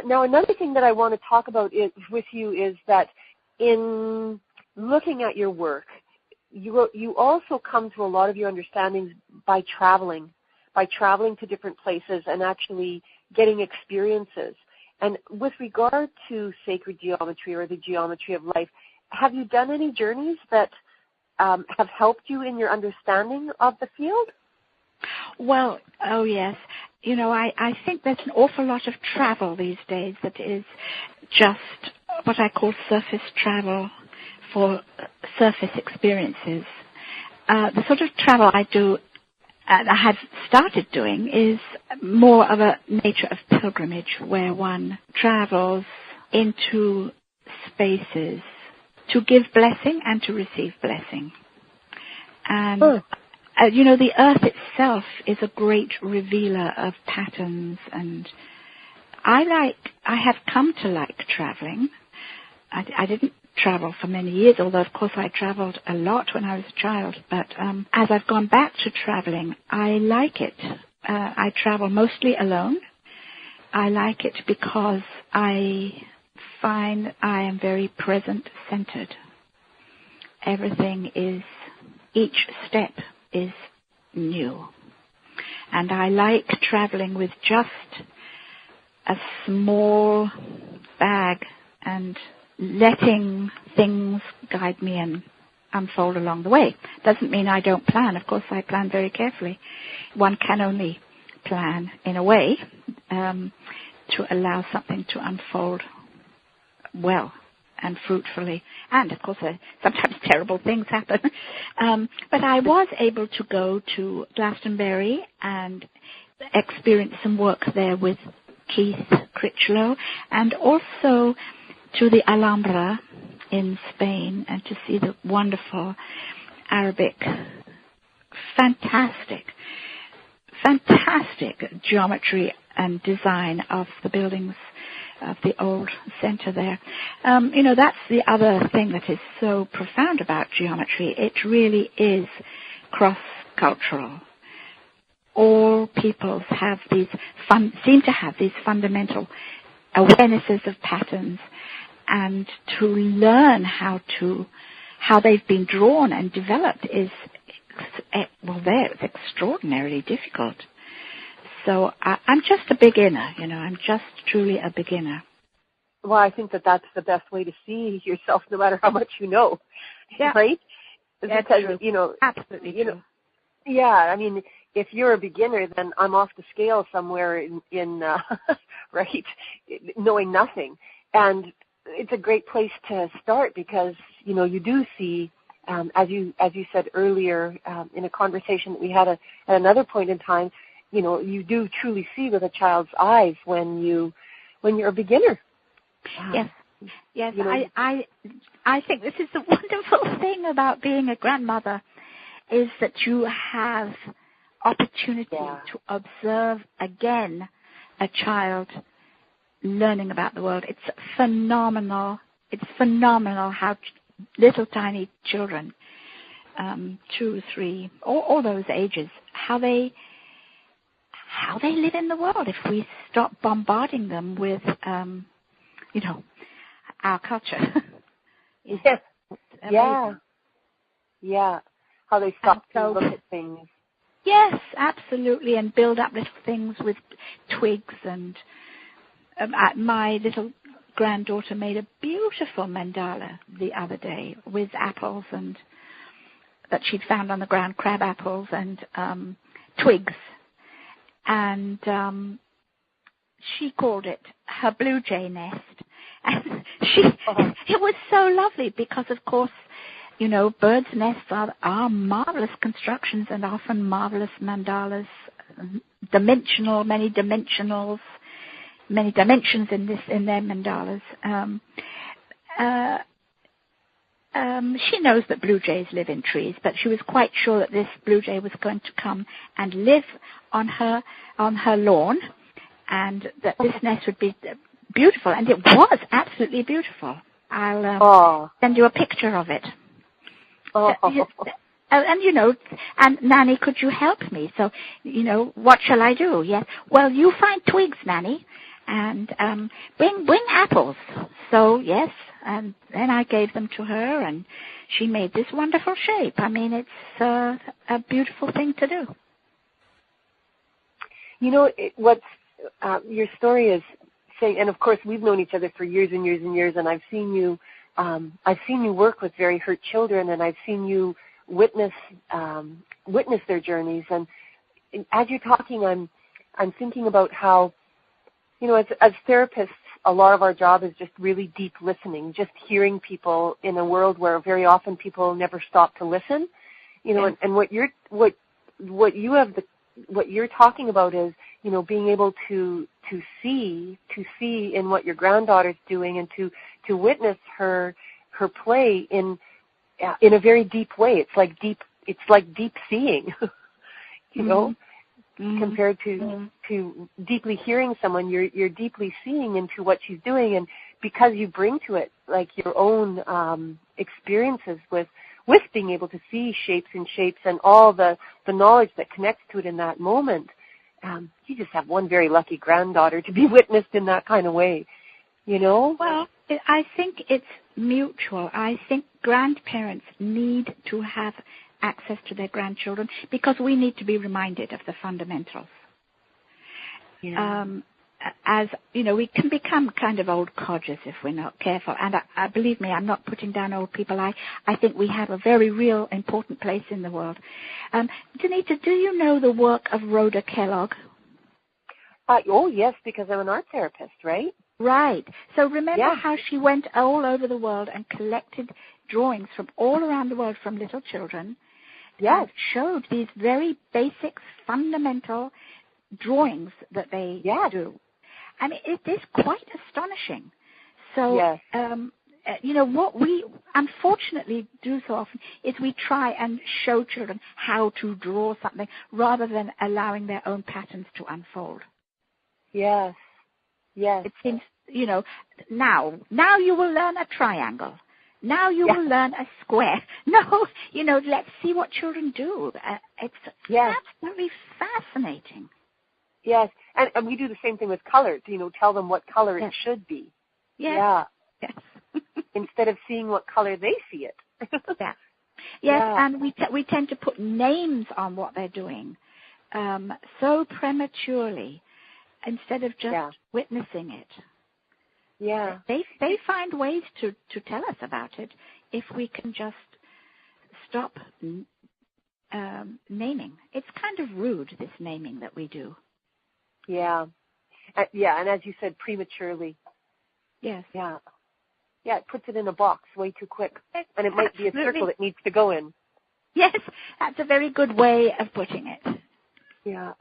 Now, another thing that I want to talk about with you is that in looking at your work, you also come to a lot of your understandings by traveling to different places and actually getting experiences. And with regard to sacred geometry or the geometry of life, have you done any journeys that have helped you in your understanding of the field? Well, oh yes. I think there's an awful lot of travel these days that is just what I call surface travel for surface experiences. The sort of travel I do, I have started doing, is more of a nature of pilgrimage, where one travels into spaces to give blessing and to receive blessing. And the earth itself is a great revealer of patterns, and I have come to like traveling. I didn't travel for many years, although of course I traveled a lot when I was a child, but as I've gone back to traveling, I like it. I travel mostly alone. I like it because I find I am very present-centered. Each step is new. And I like traveling with just a small bag and letting things guide me and unfold along the way. Doesn't mean I don't plan. Of course, I plan very carefully. One can only plan in a way to allow something to unfold well and fruitfully. And, of course, sometimes terrible things happen. But I was able to go to Glastonbury and experience some work there with Keith Critchlow, and also to the Alhambra in Spain, and to see the wonderful Arabic, fantastic geometry and design of the buildings of the old center there. That's the other thing that is so profound about geometry. It really is cross-cultural. All peoples have seem to have these fundamental awarenesses of patterns, and to learn how they've been drawn and developed is, it's extraordinarily difficult. So I'm just a beginner, I'm just truly a beginner. Well, I think that's the best way to see yourself, no matter how much you know, yeah. Right? That's because, true. Absolutely true. Yeah, I mean, if you're a beginner, then I'm off the scale somewhere in right, knowing nothing. And it's a great place to start because, you do see, as you said earlier in a conversation that we had at another point in time, you do truly see with a child's eyes when you're a beginner. Yes. I think this is the wonderful thing about being a grandmother, is that you have opportunity to observe again a child learning about the world. It's phenomenal. It's phenomenal how little tiny children, 2, 3, all those ages, how they live in the world if we stop bombarding them with, our culture. Yes. Yeah. How they stop to look at things. Yes, absolutely, and build up little things with twigs. And my little granddaughter made a beautiful mandala the other day with apples and that she'd found on the ground, crab apples and twigs. And she called it her Bluejay Nest. And it was so lovely because, of course, birds' nests are marvelous constructions and often marvelous mandalas, many dimensions in their mandalas. She knows that blue jays live in trees, but she was quite sure that this blue jay was going to come and live on her lawn, and that this nest would be beautiful, and it was absolutely beautiful. I'll send you a picture of it. And Nanny, could you help me? So, what shall I do? Yes. Well, you find twigs, Nanny, and bring apples. So yes, and then I gave them to her, and she made this wonderful shape. I mean, it's a beautiful thing to do. You know, your story is saying, and of course we've known each other for years and years and years, and I've seen you work with very hurt children, and I've seen you witness their journeys. And as you're talking, I'm thinking about how, you know, as therapists, a lot of our job is just really deep listening, just hearing people in a world where very often people never stop to listen. You know, and what you're talking about is, you know, being able to see in what your granddaughter's doing, and to witness her play in a very deep way. It's like deep seeing, you know, compared to deeply hearing someone. You're deeply seeing into what she's doing, and because you bring to it like your own experiences with being able to see shapes and all the knowledge that connects to it in that moment. You just have one very lucky granddaughter to be witnessed in that kind of way, you know? Well, I think it's mutual. I think grandparents need to have access to their grandchildren because we need to be reminded of the fundamentals. Yeah. As, you know, we can become kind of old codgers if we're not careful. And I believe me, I'm not putting down old people. I think we have a very real, important place in the world. Danita, do you know the work of Rhoda Kellogg? Oh, yes, because I'm an art therapist, right? Right. So remember how she went all over the world and collected drawings from all around the world from little children. Yes. And showed these very basic, fundamental drawings that they do. I mean, it is quite astonishing. So, you know, what we unfortunately do so often is we try and show children how to draw something rather than allowing their own patterns to unfold. Yes. Yes. It seems, you know, now you will learn a triangle. Now you will learn a square. No, you know, let's see what children do. It's absolutely fascinating. Yes, and we do the same thing with colors, you know, tell them what color it should be. Yes. Yeah. Yes. Instead of seeing what color they see it. Yeah. Yes, and we tend to put names on what they're doing so prematurely instead of just witnessing it. Yeah. They find ways to tell us about it if we can just stop naming. It's kind of rude, this naming that we do. Yeah. And as you said, prematurely. Yes. Yeah. Yeah, it puts it in a box way too quick. And it might be a circle it needs to go in. Yes, that's a very good way of putting it. Yeah.